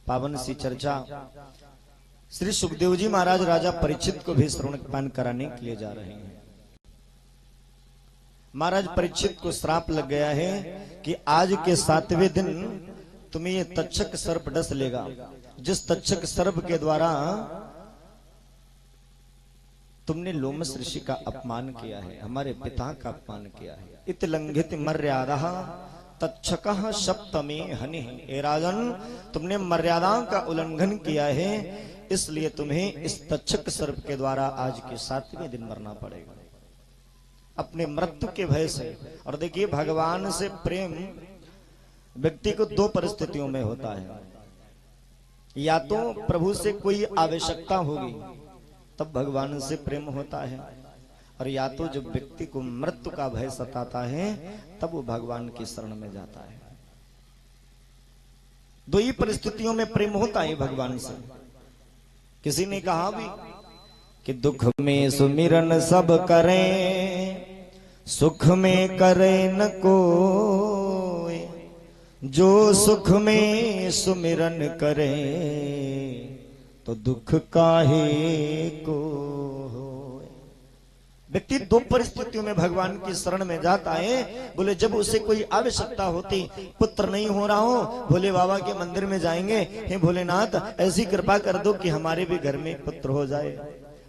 पावन सी चर्चा श्री सुखदेव जी महाराज राजा परीक्षित को भी श्रवण पान कराने के लिए जा रहे हैं। महाराज परीक्षित को श्राप लग गया है कि आज के 7वें दिन तुम्हें ये तक्षक सर्प डस लेगा। जिस तक्षक सर्प के द्वारा तुमने लोमस ऋषि का अपमान किया है, हमारे पिता का अपमान किया है, इत लंघित मर्यादा तक्षकः सप्तमे हनि। हे राजन, तुमने मर्यादाओं का उल्लंघन किया है, इसलिए तुम्हें इस तक्षक सर्प के द्वारा आज के 7वें दिन मरना पड़ेगा अपने मृत्यु के भय से। और देखिए, भगवान से प्रेम व्यक्ति को 2 परिस्थितियों में होता है। या तो प्रभु से कोई आवश्यकता होगी तब भगवान से प्रेम होता है, और या तो जब व्यक्ति को मृत्यु का भय सताता है तब वो भगवान की शरण में जाता है। 2 ही परिस्थितियों में प्रेम होता है भगवान से। किसी ने कहा भी कि दुख में सुमिरन सब करें, सुख में करे न कोई, जो सुख में सुमिरन करे तो दुख काहे को। व्यक्ति 2 परिस्थितियों में भगवान की शरण में जाता है। बोले जब उसे कोई आवश्यकता होती, पुत्र नहीं हो रहा हो, भोले बाबा के मंदिर में जाएंगे, हे भोलेनाथ ऐसी कृपा कर दो कि हमारे भी घर में पुत्र हो जाए।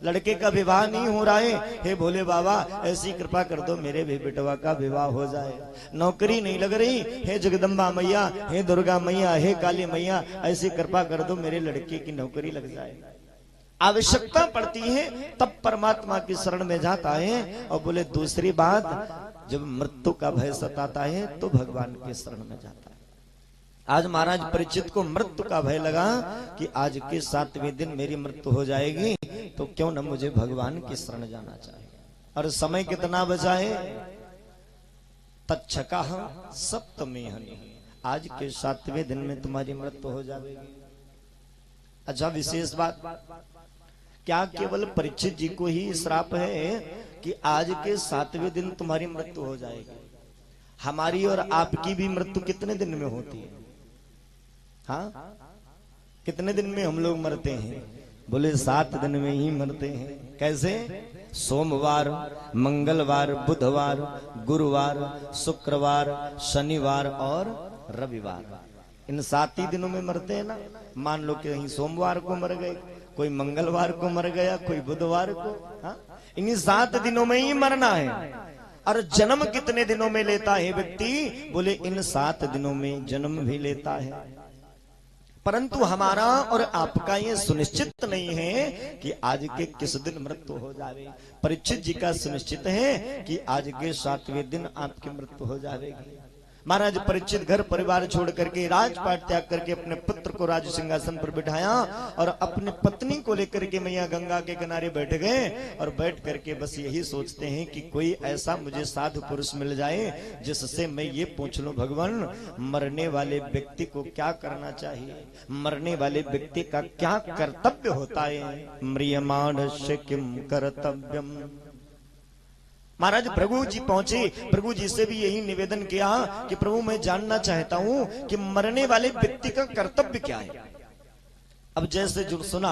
लड़के का विवाह नहीं हो रहा है, हे भोले बाबा ऐसी कृपा कर दो मेरे भी बेटवा का विवाह हो जाए। नौकरी नहीं लग रही, हे जगदम्बा मैया, हे दुर्गा मैया, हे काली मैया ऐसी कृपा कर दो मेरे लड़के की नौकरी लग जाए। आवश्यकता पड़ती है तब परमात्मा की शरण में जाता है। और बोले दूसरी बात, जब मृत्यु का भय सताता है तो भगवान की शरण में जाता है। आज महाराज परीक्षित को मृत्यु का भय लगा कि आज के 7वें दिन मेरी मृत्यु हो जाएगी, तो क्यों न मुझे भगवान की शरण जाना चाहिए। और समय कितना बचा है? तक्षकः सप्तमे हनि। आज के 7वें दिन में तुम्हारी मृत्यु हो जाएगी। अच्छा, विशेष बात, क्या केवल परीक्षित जी को ही श्राप है कि आज के 7वें दिन तुम्हारी मृत्यु हो जाएगी? हमारी और आपकी भी मृत्यु कितने दिन में होती है? हाँ, कितने दिन में हम लोग मरते हैं? बोले 7 दिन में ही मरते हैं। कैसे? सोमवार, मंगलवार, बुधवार, गुरुवार, शुक्रवार, शनिवार और रविवार, इन 7 ही दिनों में मरते हैं ना। मान लो कि कहीं सोमवार को मर गए, कोई मंगलवार को मर गया, कोई बुधवार को। हाँ, इन्हीं 7 दिनों में ही मरना है। और जन्म कितने दिनों में लेता है व्यक्ति? बोले इन 7 दिनों में जन्म भी लेता है। परंतु हमारा और आपका ये सुनिश्चित नहीं है कि आज के किस दिन मृत्यु हो जाए। परीक्षित जी का सुनिश्चित है कि आज के 7वें दिन आपकी मृत्यु हो जाएगी। महाराज परीक्षित घर परिवार छोड़ करके, राजपाट त्याग करके अपने पुत्र को राज सिंहासन पर बिठाया और अपने पत्नी को लेकर के मैया गंगा के किनारे बैठ गए। और बैठ करके बस यही सोचते हैं कि कोई ऐसा मुझे साधु पुरुष मिल जाए जिससे मैं ये पूछ लूं, भगवान मरने वाले व्यक्ति को क्या करना चाहिए, मरने वाले व्यक्ति का क्या कर्तव्य होता है। म्रियमाणस्य किम कर्तव्यम। महाराज प्रभु जी पहुंचे, प्रभु जी से भी यही निवेदन किया कि प्रभु मैं जानना चाहता हूं कि मरने वाले व्यक्ति का कर्तव्य क्या है। अब जैसे जो सुना,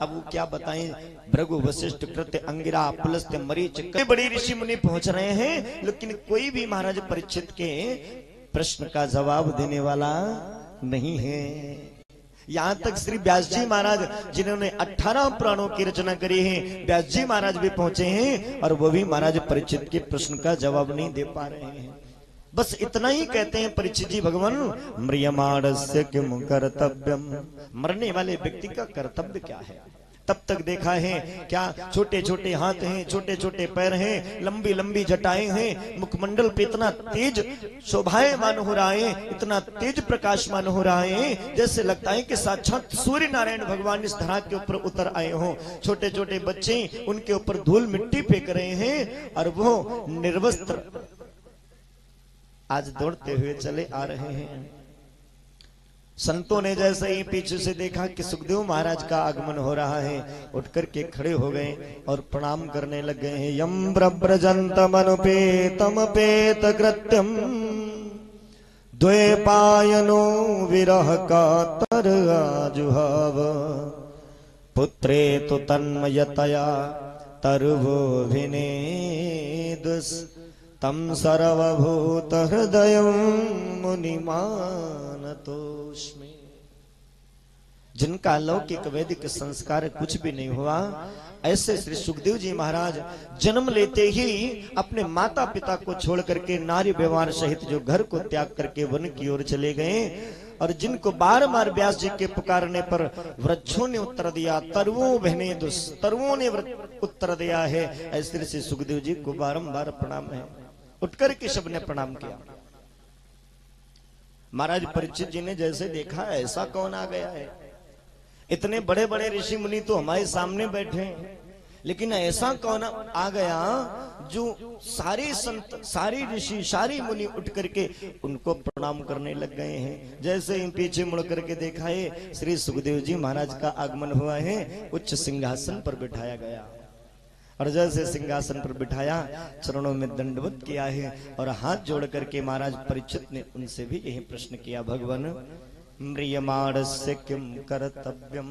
अब वो क्या बताएं। भृगु, वशिष्ठ, कृत्य, अंगिरा, पुलस्त्य, मरीच, बड़े ऋषि मुनि पहुंच रहे हैं, लेकिन कोई भी महाराज परीक्षित के प्रश्न का जवाब देने वाला नहीं है। यहां तक श्री व्यास जी महाराज जिन्होंने 18 पुराणों की रचना करी है, व्यास जी महाराज भी पहुंचे हैं और वो भी महाराज परीक्षित के प्रश्न का जवाब नहीं दे पा रहे हैं। बस इतना ही कहते हैं परीक्षित जी, भगवान म्रियमाणस्य किम कर्तव्यम, मरने वाले व्यक्ति का कर्तव्य क्या है। तब तक देखा है क्या, छोटे छोटे हाथ हैं, छोटे छोटे पैर हैं, लंबी लंबी जटाएं हैं, मुखमंडल पे इतना तेज शोभायमान हो रहा है, इतना तेज प्रकाशमान हो रहा है, जैसे लगता है कि साक्षात सूर्य नारायण भगवान इस धरा के ऊपर उतर आए हों। छोटे छोटे बच्चे उनके ऊपर धूल मिट्टी फेंक रहे हैं और वो निर्वस्त्र आज दौड़ते हुए चले आ रहे हैं। संतों ने जैसे ही पीछे से देखा कि सुखदेव महाराज का आगमन हो रहा है, उठ करके खड़े हो गए और प्रणाम करने लग गए हैं। यम ब्रजंतम अनुपेतम पेत कृत्यम द्वैपायनो विरह कातर आजुहाव पुत्रे तो तन्मयतया तरुवो भिनेदुस तम सर्वभूत हृदय मुनिमानतोस्मि। जिनका लौकिक वैदिक संस्कार कुछ भी नहीं हुआ, ऐसे श्री सुखदेव जी महाराज जन्म लेते ही अपने माता पिता को छोड़ करके नारी व्यवहार सहित जो घर को त्याग करके वन की ओर चले गए, और जिनको बार बार व्यास जी के पुकारने पर वृक्षों ने उत्तर दिया, तरुओं बहने दुस, तरुओं ने उत्तर दिया है। ऐसे श्री सुखदेव जी को बारंबार प्रणाम है। उठकर के सबने प्रणाम किया। महाराज परीक्षित जी ने जैसे देखा, ऐसा कौन आ गया है, इतने बड़े बड़े ऋषि मुनि तो हमारे सामने बैठे हैं, लेकिन ऐसा कौन आ गया जो सारे संत, सारे ऋषि, सारे मुनि उठ करके उनको प्रणाम करने लग गए हैं। जैसे ही पीछे मुड़ करके देखा है, श्री सुखदेव जी महाराज का आगमन हुआ है, उच्च सिंहासन पर बिठाया गया, और जैसे सिंहासन पर बिठाया चरणों में दंडवत किया है और हाथ जोड़ करके महाराज परीक्षित ने उनसे भी यही प्रश्न किया, भगवान म्रियमाणस्य किम कर्तव्यम